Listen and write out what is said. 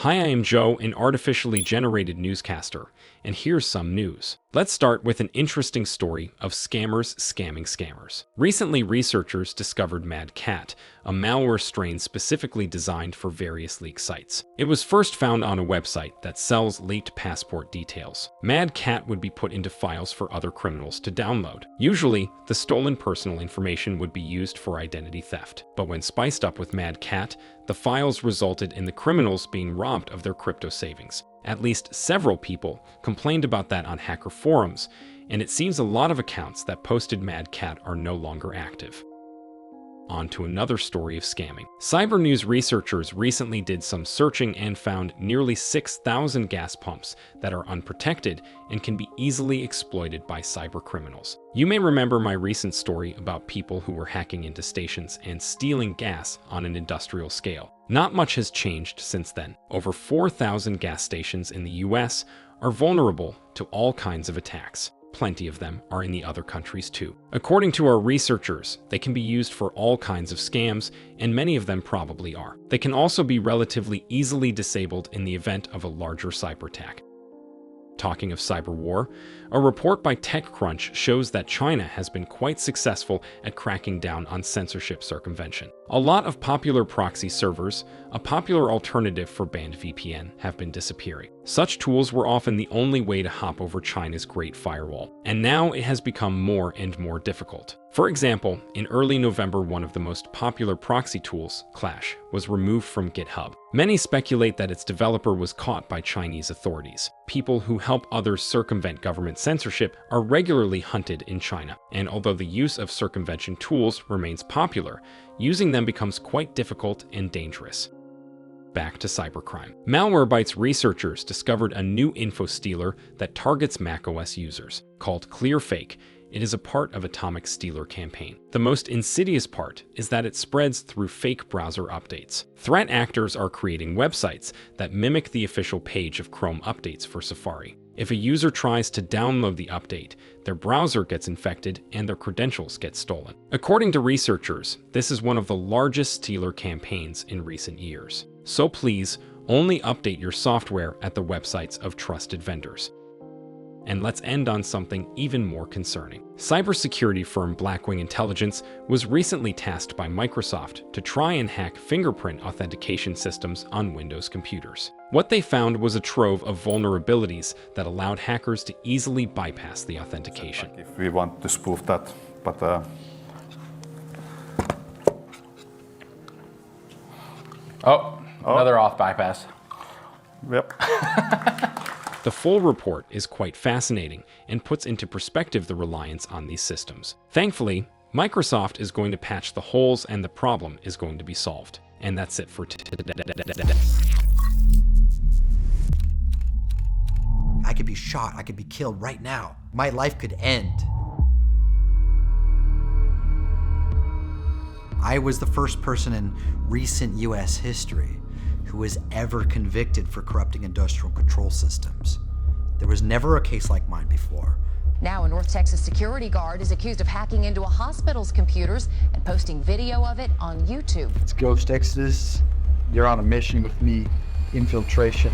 Hi, I am Joe, an artificially generated newscaster, and here's some news. Let's start with an interesting story of scammers scamming scammers. Recently, researchers discovered MadCat, a malware strain specifically designed for various leak sites. It was first found on a website that sells leaked passport details. MadCat would be put into files for other criminals to download. Usually, the stolen personal information would be used for identity theft. But when spiced up with MadCat, the files resulted in the criminals being robbed of their crypto savings. At least several people complained about that on hacker forums, and it seems a lot of accounts that posted MadCat are no longer active. On to another story of scamming. Cybernews researchers recently did some searching and found nearly 6,000 gas pumps that are unprotected and can be easily exploited by cyber criminals. You may remember my recent story about people who were hacking into stations and stealing gas on an industrial scale. Not much has changed since then. Over 4,000 gas stations in the US are vulnerable to all kinds of attacks. Plenty of them are in the other countries too. According to our researchers, they can be used for all kinds of scams, and many of them probably are. They can also be relatively easily disabled in the event of a larger cyber attack. Talking of cyber war, a report by TechCrunch shows that China has been quite successful at cracking down on censorship circumvention. A lot of popular proxy servers, a popular alternative for banned VPN, have been disappearing. Such tools were often the only way to hop over China's Great Firewall, and now it has become more and more difficult. For example, in early November, one of the most popular proxy tools, Clash, was removed from GitHub. Many speculate that its developer was caught by Chinese authorities. People who help others circumvent government censorship are regularly hunted in China, and although the use of circumvention tools remains popular, using them becomes quite difficult and dangerous. Back to cybercrime. Malwarebytes researchers discovered a new Infostealer that targets macOS users. Called ClearFake, it is a part of Atomic Stealer campaign. The most insidious part is that it spreads through fake browser updates. Threat actors are creating websites that mimic the official page of Chrome updates for Safari. If a user tries to download the update, their browser gets infected and their credentials get stolen. According to researchers, this is one of the largest stealer campaigns in recent years. So please, only update your software at the websites of trusted vendors. And let's end on something even more concerning. Cybersecurity firm Blackwing Intelligence was recently tasked by Microsoft to try and hack Fingerprint authentication systems on Windows computers. What they found was a trove of vulnerabilities that allowed hackers to easily bypass the authentication. If we want to spoof that, but Another auth bypass. Yep. The full report is quite fascinating and puts into perspective the reliance on these systems. Thankfully, Microsoft is going to patch the holes and the problem is going to be solved. And that's it for today. I could be shot, I could be killed right now. My life could end. I was the first person in recent US history who was ever convicted for corrupting industrial control systems. There was never a case like mine before. Now, a North Texas security guard is accused of hacking into a hospital's computers and posting video of it on YouTube. It's Ghost Exodus. You're on a mission with me. Infiltration.